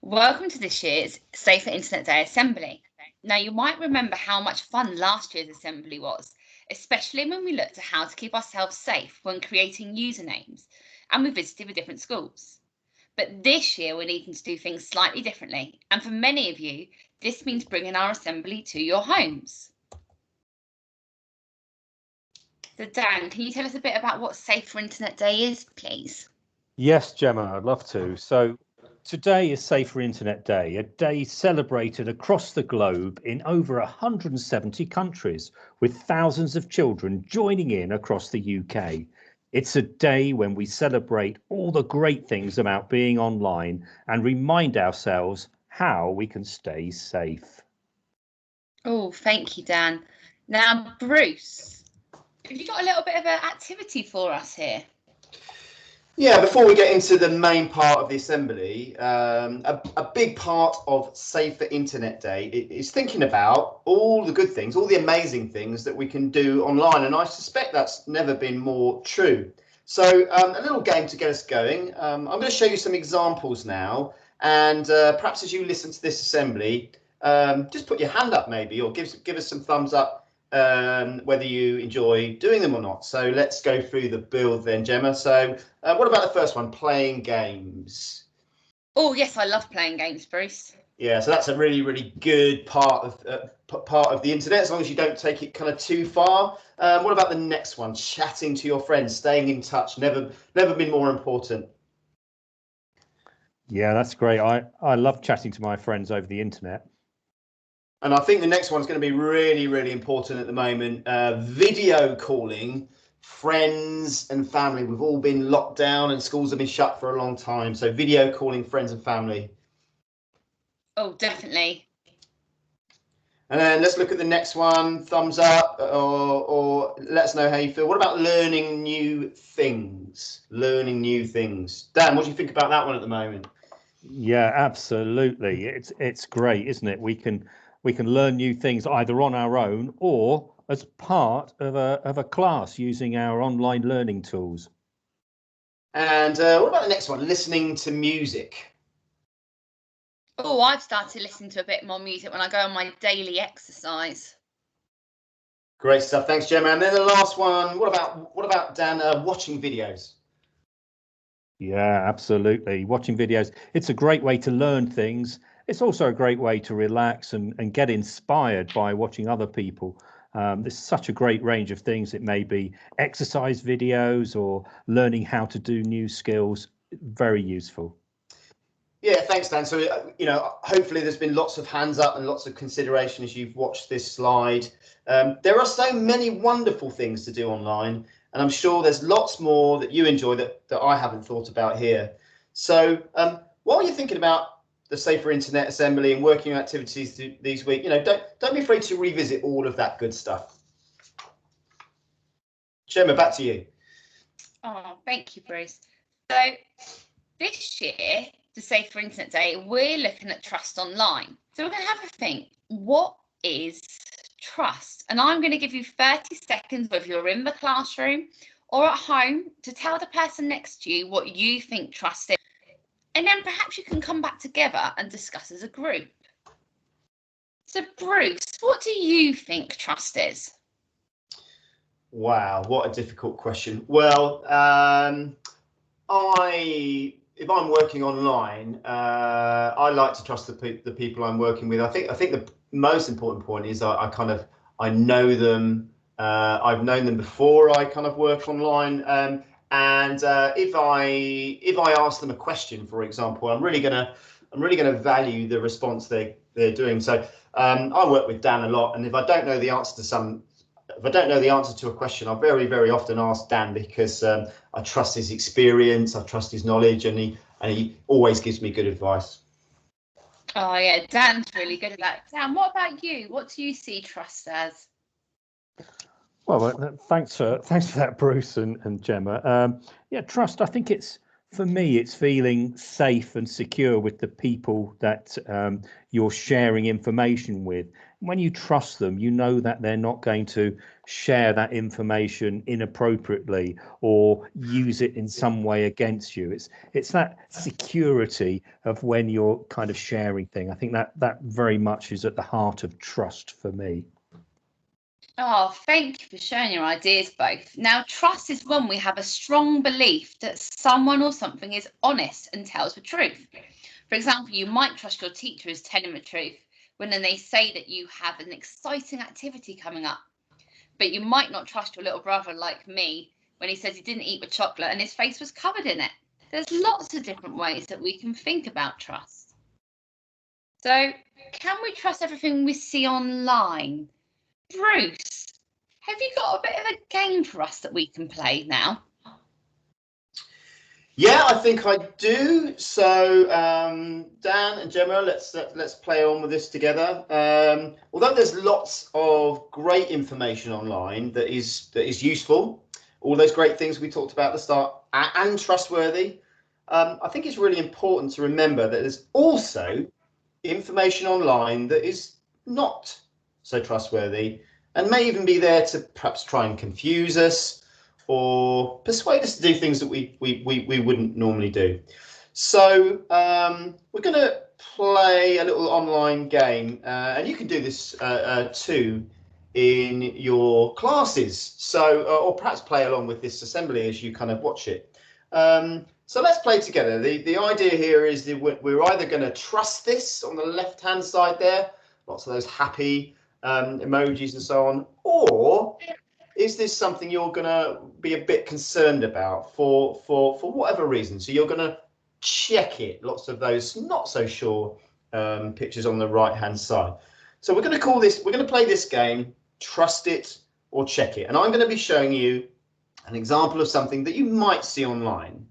Welcome to this year's Safer Internet Day Assembly. Now, you might remember how much fun last year's assembly was, especially when we looked at how to keep ourselves safe when creating usernames and we visited with different schools. But this year, we're needing to do things slightly differently, and for many of you, this means bringing our assembly to your homes. So, Dan, can you tell us a bit about what Safer Internet Day is, please? Yes, Gemma, I'd love to. So today is Safer Internet Day, a day celebrated across the globe in over 170 countries, with thousands of children joining in across the UK. It's a day when we celebrate all the great things about being online and remind ourselves how we can stay safe. Oh, thank you, Dan. Now, Bruce, have you got a little bit of an activity for us here? Yeah, before we get into the main part of the assembly, a big part of Safer Internet Day is thinking about all the good things, all the amazing things that we can do online. And I suspect that's never been more true. So a little game to get us going. I'm going to show you some examples now. And perhaps as you listen to this assembly, just put your hand up maybe, or give us some thumbs up. Whether you enjoy doing them or not. So let's go through the build then, Gemma. So what about the first one, playing games? Oh, yes, I love playing games, Bruce. Yeah, so that's a really, really good part of the internet, as long as you don't take it kind of too far. What about the next one, chatting to your friends, staying in touch? Never been more important. Yeah, that's great. I love chatting to my friends over the internet. And I think the next one's going to be really, really important at the moment. Video calling friends and family. We've all been locked down and schools have been shut for a long time. So video calling friends and family. Oh, definitely. And then let's look at the next one. Thumbs up or let us know how you feel. What about learning new things? Learning new things. Dan, what do you think about that one at the moment? Yeah, absolutely. It's great, isn't it? We can learn new things either on our own or as part of a class using our online learning tools. And what about the next one? Listening to music. Oh, I've started listening to a bit more music when I go on my daily exercise. Great stuff. Thanks, Gemma. And then the last one. What about Dan? Watching videos. Yeah, absolutely. Watching videos. It's a great way to learn things. It's also a great way to relax and get inspired by watching other people. There's such a great range of things. It may be exercise videos or learning how to do new skills. Very useful. Yeah, thanks, Dan. So, hopefully there's been lots of hands up and lots of consideration as you've watched this slide. There are so many wonderful things to do online, and I'm sure there's lots more that you enjoy that I haven't thought about here. So while you're thinking about the Safer Internet Assembly and working activities these week, don't be afraid to revisit all of that good stuff. Gemma, back to you. Oh, thank you, Bruce. So this year, the Safer Internet Day, we're looking at trust online. So we're going to have a think, what is trust? And I'm going to give you 30 seconds, whether you're in the classroom or at home, to tell the person next to you what you think trust is. And then perhaps you can come back together and discuss as a group. So Bruce, what do you think trust is? Wow, what a difficult question. Well, if I'm working online, I like to trust the people I'm working with. I think the most important point is I know them. I've known them before I kind of work online. And if I ask them a question, for example, I'm really gonna value the response they're doing. So I work with Dan a lot, and if I don't know the answer to a question, I very, very often ask Dan, because I trust his experience, I trust his knowledge, and he always gives me good advice. Oh yeah, Dan's really good at that. Dan, what about you? What do you see trust as? Well, thanks for that, Bruce and Gemma. Yeah, trust. I think it's For me, it's feeling safe and secure with the people that you're sharing information with. When you trust them, you know that they're not going to share that information inappropriately or use it in some way against you. It's that security of when you're kind of sharing things. I think that very much is at the heart of trust for me. Oh, thank you for sharing your ideas both. Now, trust is when we have a strong belief that someone or something is honest and tells the truth. For example, you might trust your teacher is telling the truth when then they say that you have an exciting activity coming up. But you might not trust your little brother like me when he says he didn't eat the chocolate and his face was covered in it. There's lots of different ways that we can think about trust. So, can we trust everything we see online? Bruce, have you got a bit of a game for us that we can play now? Yeah, I think I do. So, Dan and Gemma, let's play on with this together. Although there's lots of great information online that is useful, all those great things we talked about at the start, and trustworthy, I think it's really important to remember that there's also information online that is not so trustworthy and may even be there to perhaps try and confuse us or persuade us to do things that we wouldn't normally do. So we're going to play a little online game, and you can do this too in your classes. So, or perhaps play along with this assembly as you kind of watch it. So let's play together. The idea here is that we're either going to trust this on the left-hand side there, lots of those happy emojis and so on, or is this something you're going to be a bit concerned about for whatever reason? So you're going to check it. Lots of those not so sure pictures on the right-hand side. So we're going to play this game, trust it or check it. And I'm going to be showing you an example of something that you might see online.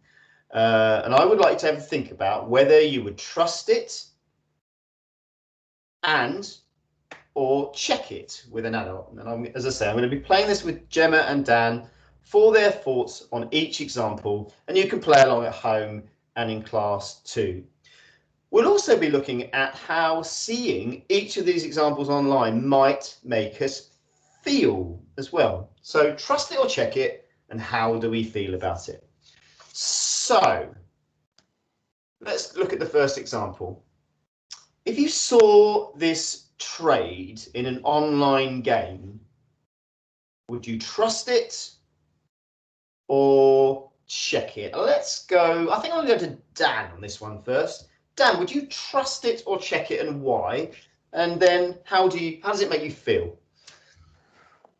And I would like you to have a think about whether you would trust it or check it with an adult. And as I say, I'm going to be playing this with Gemma and Dan for their thoughts on each example, and you can play along at home and in class too. We'll also be looking at how seeing each of these examples online might make us feel as well. So trust it or check it, and how do we feel about it? So let's look at the first example. If you saw this trade in an online game, would you trust it or check it? Let's go. I think I'm going to go to Dan on this one first. Dan, would you trust it or check it, and why? And then how does it make you feel?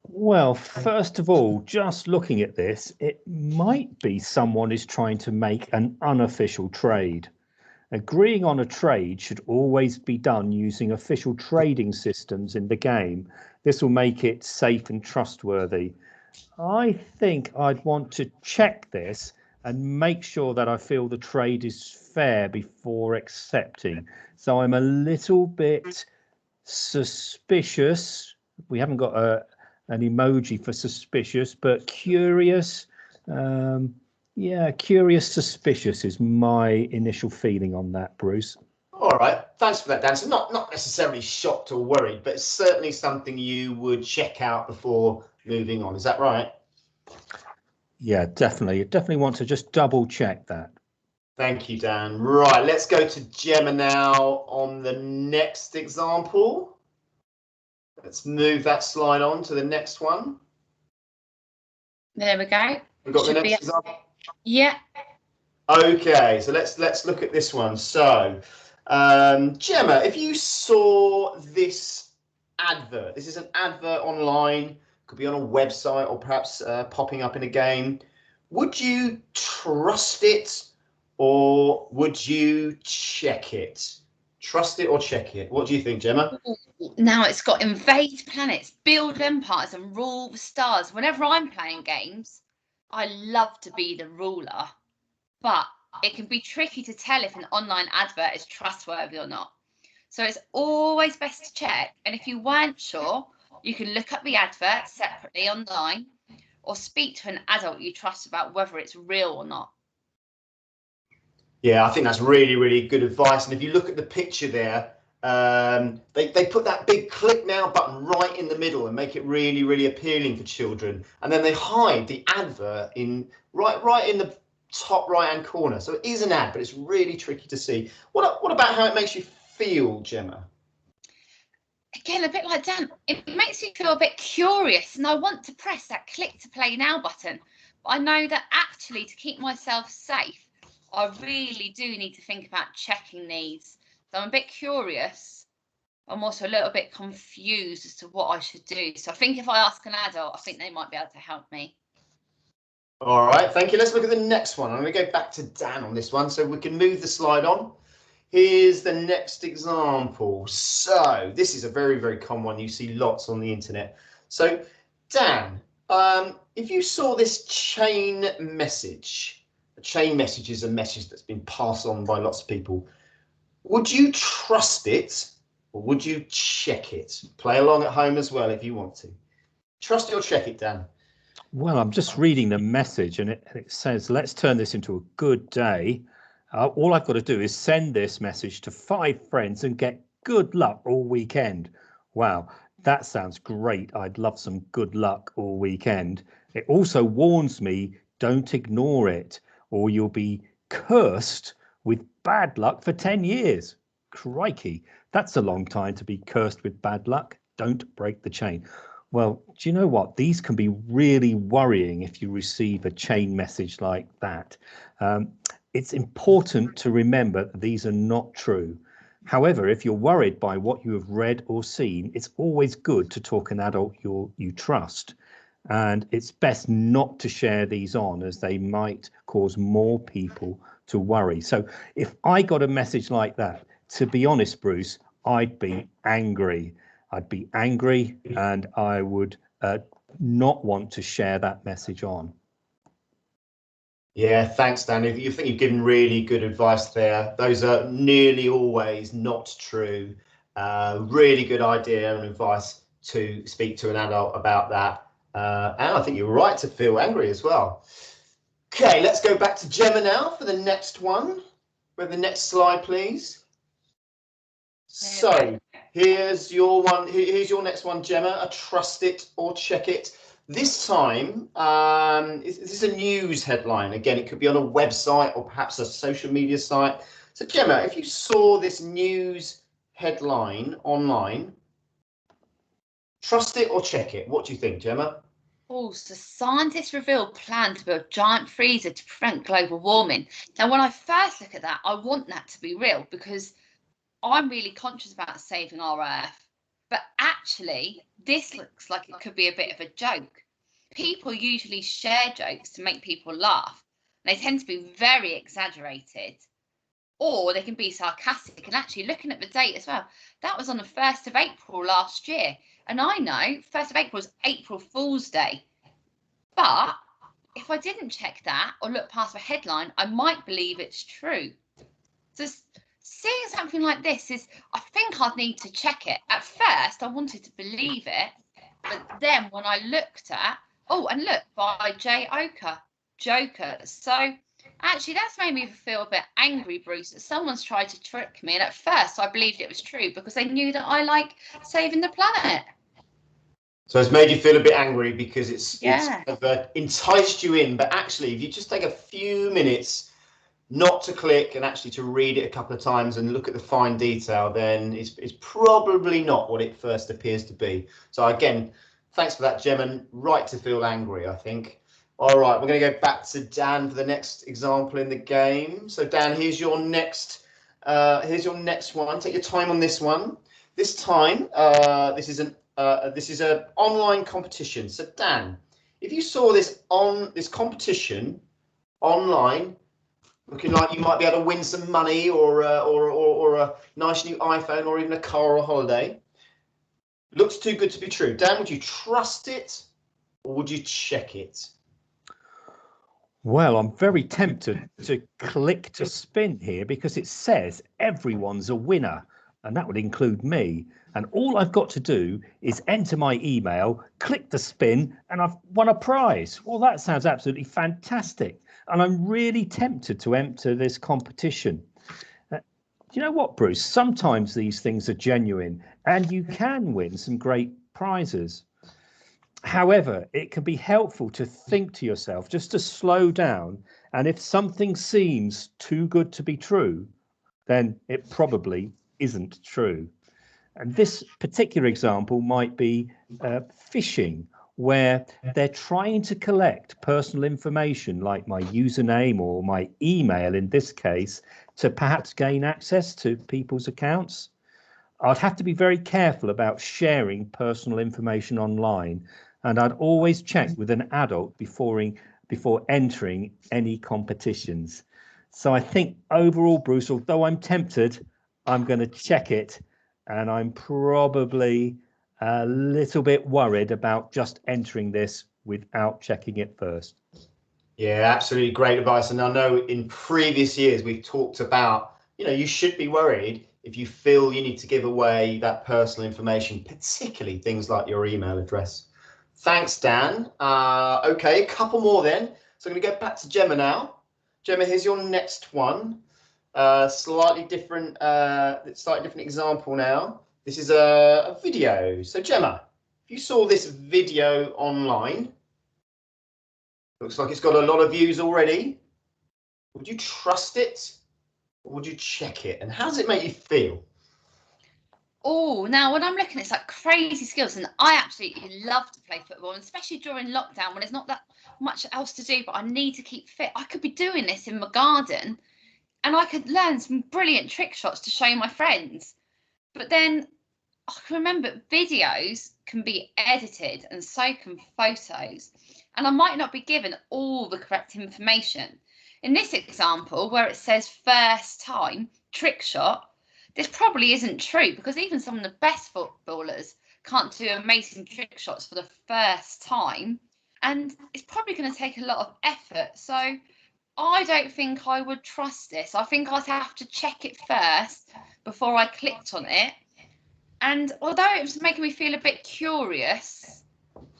Well, first of all, just looking at this, it might be someone is trying to make an unofficial trade. Agreeing on a trade should always be done using official trading systems in the game. This will make it safe and trustworthy. I think I'd want to check this and make sure that I feel the trade is fair before accepting. So I'm a little bit suspicious. We haven't got an emoji for suspicious, but curious. Yeah, curious, suspicious is my initial feeling on that, Bruce. All right, thanks for that, Dan. So not necessarily shocked or worried, but it's certainly something you would check out before moving on. Is that right? Yeah, definitely. Definitely want to just double check that. Thank you, Dan. Right, let's go to Gemma now on the next example. Let's move that slide on to the next one. There we go. We've got the next example. Yeah. Okay, so let's look at this one. So, Gemma, if you saw this advert, this is an advert online, could be on a website or perhaps popping up in a game. Would you trust it or would you check it? Trust it or check it? What do you think, Gemma? Now it's got invade planets, build empires, and rule the stars. Whenever I'm playing games, I love to be the ruler, but it can be tricky to tell if an online advert is trustworthy or not. So it's always best to check. And if you weren't sure, you can look up the advert separately online or speak to an adult you trust about whether it's real or not. Yeah, I think that's really, really good advice. And if you look at the picture there, they put that big click now button right in the middle and make it really, really appealing for children. And then they hide the advert in right in the top right-hand corner. So it is an ad, but it's really tricky to see. What about how it makes you feel, Gemma? Again, a bit like Dan, it makes me feel a bit curious, and I want to press that click to play now button. But I know that actually, to keep myself safe, I really do need to think about checking these. So I'm a bit curious. I'm also a little bit confused as to what I should do. So I think if I ask an adult, I think they might be able to help me. All right, thank you. Let's look at the next one. I'm going to go back to Dan on this one so we can move the slide on. Here's the next example. So this is a very, very common one. You see lots on the internet. So Dan, if you saw this chain message, a chain message is a message that's been passed on by lots of people. Would you trust it or would you check it? Play along at home as well if you want to. Trust it or check it, Dan? Well, I'm just reading the message and it says, let's turn this into a good day. All I've got to do is send this message to 5 friends and get good luck all weekend. Wow, that sounds great. I'd love some good luck all weekend. It also warns me, don't ignore it or you'll be cursed with bad luck for 10 years. Crikey, that's a long time to be cursed with bad luck. Don't break the chain. Well, do you know what? These can be really worrying if you receive a chain message like that. It's important to remember that these are not true. However, if you're worried by what you have read or seen, it's always good to talk an adult you trust. And it's best not to share these on as they might cause more people to worry. So if I got a message like that, to be honest, Bruce, I'd be angry. I'd be angry and I would not want to share that message on. Yeah, thanks, Dan. You think you've given really good advice there. Those are nearly always not true. Really good idea and advice to speak to an adult about that. And I think you're right to feel angry as well. Okay, let's go back to Gemma now for the next one. We have the next slide, please. So here's your one. Here's your next one, Gemma. A trust it or check it. This time, this is a news headline. Again, it could be on a website or perhaps a social media site. So, Gemma, if you saw this news headline online, trust it or check it. What do you think, Gemma? Oh, so scientists reveal plan to build giant freezer to prevent global warming. Now, when I first look at that, I want that to be real because I'm really conscious about saving our Earth. But actually, this looks like it could be a bit of a joke. People usually share jokes to make people laugh. They tend to be very exaggerated, or they can be sarcastic. And actually, looking at the date as well, that was on the 1st of April last year. And I know 1st of April is April Fool's Day. But if I didn't check that or look past the headline, I might believe it's true. So seeing something like this I think I'd need to check it. At first, I wanted to believe it, but then when I looked at, and look, by J. Joker. So actually, that's made me feel a bit angry, Bruce, that someone's tried to trick me. And at first, I believed it was true because they knew that I like saving the planet. So it's made you feel a bit angry because it's Yeah. kind of, enticed you in. But actually, if you just take a few minutes not to click and actually to read it a couple of times and look at the fine detail, then it's probably not what it first appears to be. So again, thanks for that, Gemma. Right to feel angry, I think. All right, we're going to go back to Dan for the next example in the game. So Dan, here's your next one. Take your time on this one. This time, this is an online competition. So Dan, if you saw this competition online, looking like you might be able to win some money or a nice new iPhone or even a car or a holiday, looks too good to be true. Dan, would you trust it or would you check it? Well, I'm very tempted to click to spin here because it says everyone's a winner. and that would include me. And all I've got to do is enter my email, click the spin, and I've won a prize. Well, that sounds absolutely fantastic. And I'm really tempted to enter this competition. Do you know what, Bruce? Sometimes these things are genuine and you can win some great prizes. However, it can be helpful to think to yourself, just to slow down. And if something seems too good to be true, then it probably isn't true. And this particular example might be phishing, where they're trying to collect personal information like my username or my email in this case to perhaps gain access to people's accounts. I'd have to be very careful about sharing personal information online, and I'd always check with an adult before entering any competitions. So I think overall, Bruce, although I'm tempted, I'm going to check it, and I'm probably a little bit worried about just entering this without checking it first. Yeah, absolutely great advice. And I know in previous years we've talked about, you should be worried if you feel you need to give away that personal information, particularly things like your email address. Thanks, Dan. Okay, a couple more then. So I'm going to go back to Gemma now. Gemma, here's your next one. Slightly different example now. This is a video. So Gemma, if you saw this video online, looks like it's got a lot of views already. Would you trust it or would you check it? And how does it make you feel? Oh, now when I'm looking, it's like crazy skills, and I absolutely love to play football, and especially during lockdown when there's not that much else to do, but I need to keep fit. I could be doing this in my garden, and I could learn some brilliant trick shots to show my friends. But then I can remember videos can be edited, and so can photos, and I might not be given all the correct information. In this example, where it says first time trick shot, this probably isn't true, because even some of the best footballers can't do amazing trick shots for the first time, and it's probably going to take a lot of effort. So I don't think I would trust this. I think I'd have to check it first before I clicked on it. And although it was making me feel a bit curious,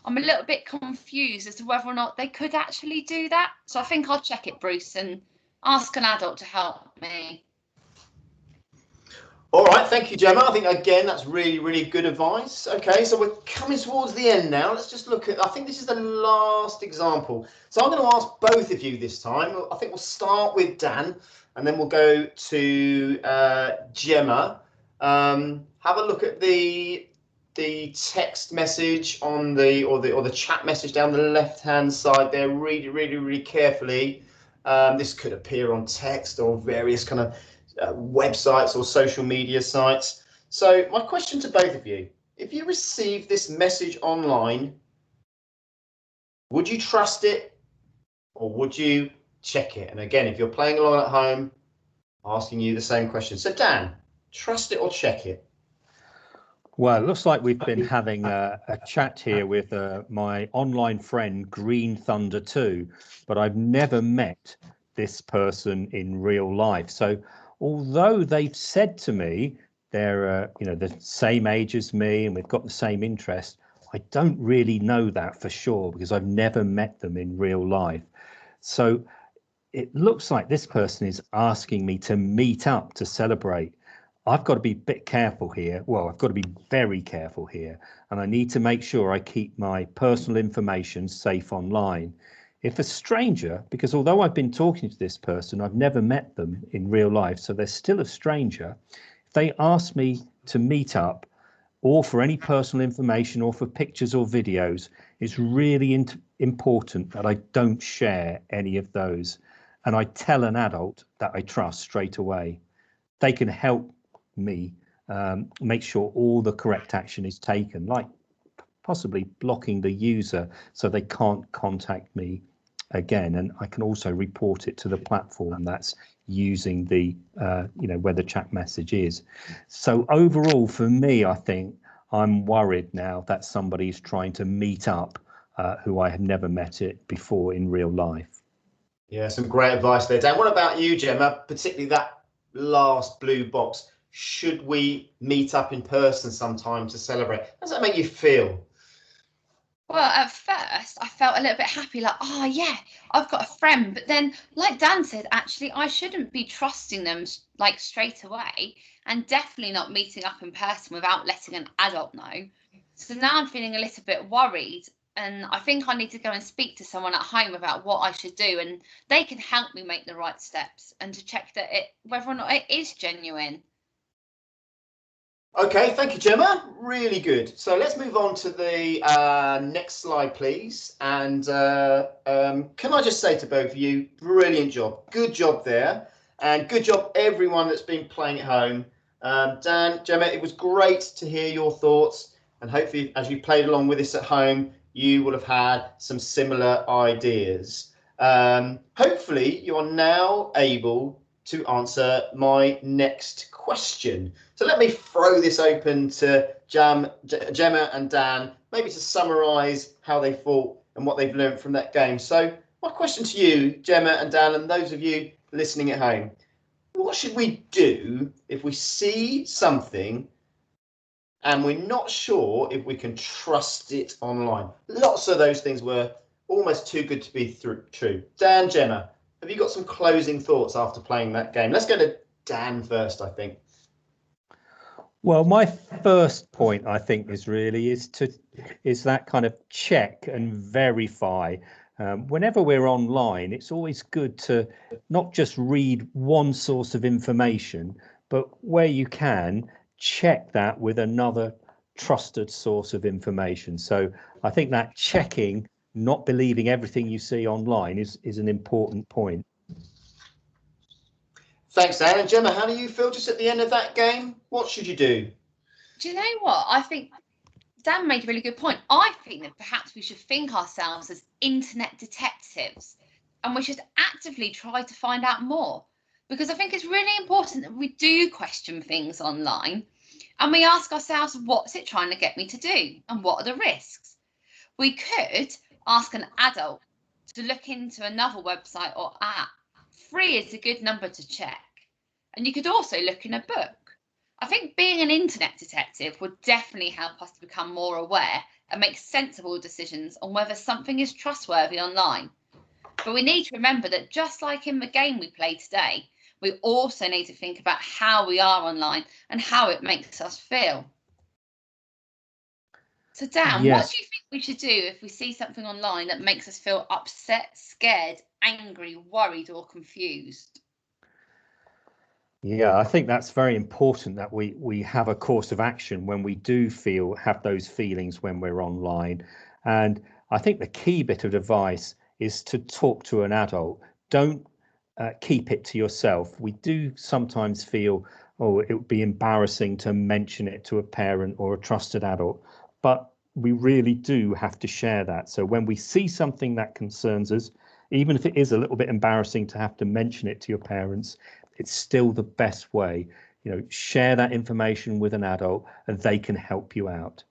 I'm a little bit confused as to whether or not they could actually do that. So I think I'll check it, Bruce, and ask an adult to help me. All right, thank you, Gemma. I think, again, that's really, really good advice. Okay, so we're coming towards the end now. Let's just look at, I think this is the last example. So I'm going to ask both of you this time. I think we'll start with Dan, and then we'll go to Gemma. Have a look at the text message on or the chat message down the left-hand side there. Read it really, really carefully. This could appear on text or various kind of websites or social media sites. So my question to both of you, if you receive this message online, would you trust it or would you check it? And again, if you're playing along at home, asking you the same question. So Dan, trust it or check it? Well, it looks like we've been having a chat here with my online friend Green Thunder 2, but I've never met this person in real life. So although they've said to me they're the same age as me and we've got the same interest, I don't really know that for sure because I've never met them in real life. So it looks like this person is asking me to meet up to celebrate. I've got to be a bit careful here. Well, I've got to be very careful here, and I need to make sure I keep my personal information safe online. If a stranger, because although I've been talking to this person, I've never met them in real life, so they're still a stranger. If they ask me to meet up or for any personal information or for pictures or videos, it's really important that I don't share any of those. And I tell an adult that I trust straight away. They can help me make sure all the correct action is taken, like possibly blocking the user so they can't contact me again. And I can also report it to the platform that's using the where the chat message is. So overall, for me, I think I'm worried now that somebody is trying to meet up who I have never met it before in real life. Yeah, some great advice there, Dan. What about you, Gemma? Particularly that last blue box. Should we meet up in person sometime to celebrate? How does that make you feel? Well, at first, I felt a little bit happy, like, oh, yeah, I've got a friend. But then, like Dan said, actually, I shouldn't be trusting them like straight away, and definitely not meeting up in person without letting an adult know. So now I'm feeling a little bit worried, and I think I need to go and speak to someone at home about what I should do, and they can help me make the right steps and to check that whether or not it is genuine. Okay, thank you, Gemma. Really good. So let's move on to the next slide, please. And can I just say to both of you, brilliant job. Good job there. And good job, everyone that's been playing at home. Dan, Gemma, it was great to hear your thoughts. And hopefully, as you played along with us at home, you will have had some similar ideas. Hopefully, you are now able to answer my next question. So let me throw this open to Gemma and Dan, maybe to summarise how they thought and what they've learned from that game. So my question to you, Gemma and Dan, and those of you listening at home, what should we do if we see something and we're not sure if we can trust it online? Lots of those things were almost too good to be true. Dan, Gemma, have you got some closing thoughts after playing that game? Let's go to Dan first, I think. Well, my first point, I think, is that kind of check and verify. Whenever we're online, it's always good to not just read one source of information, but where you can, check that with another trusted source of information. So I think that checking, not believing everything you see online is an important point. Thanks, Dan. And Gemma, how do you feel just at the end of that game? What should you do? Do you know what? I think Dan made a really good point. I think that perhaps we should think ourselves as internet detectives, and we should actively try to find out more, because I think it's really important that we do question things online and we ask ourselves, what's it trying to get me to do and what are the risks? We could ask an adult to look into another website or app. 3 is a good number to check. And you could also look in a book. I think being an internet detective would definitely help us to become more aware and make sensible decisions on whether something is trustworthy online. But we need to remember that just like in the game we played today, we also need to think about how we are online and how it makes us feel. So Dan, Yes. what do you think we should do if we see something online that makes us feel upset, scared, angry, worried or confused? Yeah, I think that's very important that we have a course of action when we do have those feelings when we're online. And I think the key bit of advice is to talk to an adult. Don't keep it to yourself. We do sometimes feel, oh, it would be embarrassing to mention it to a parent or a trusted adult, but we really do have to share that. So when we see something that concerns us, even if it is a little bit embarrassing to have to mention it to your parents, it's still the best way. Share that information with an adult and they can help you out.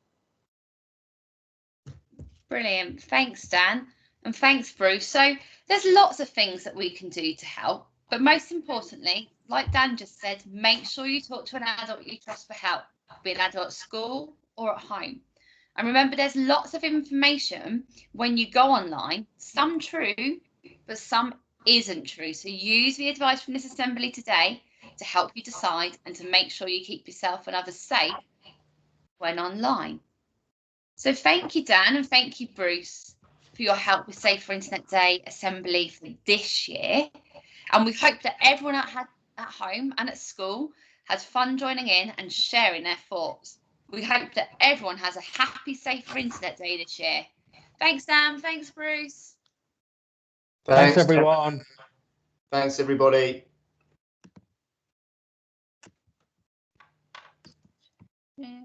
Brilliant. Thanks, Dan. And thanks, Bruce. So there's lots of things that we can do to help. But most importantly, like Dan just said, make sure you talk to an adult you trust for help, be an adult at school or at home. And remember, there's lots of information when you go online, some true, but some isn't true. So use the advice from this assembly today to help you decide and to make sure you keep yourself and others safe when online. So thank you, Dan, and thank you, Bruce, for your help with Safer Internet Day Assembly for this year. And we hope that everyone at home and at school has fun joining in and sharing their thoughts. We hope that everyone has a happy Safer Internet Day this year. Thanks, Dan. Thanks, Bruce. Thanks everyone. Thanks, everybody. Yeah.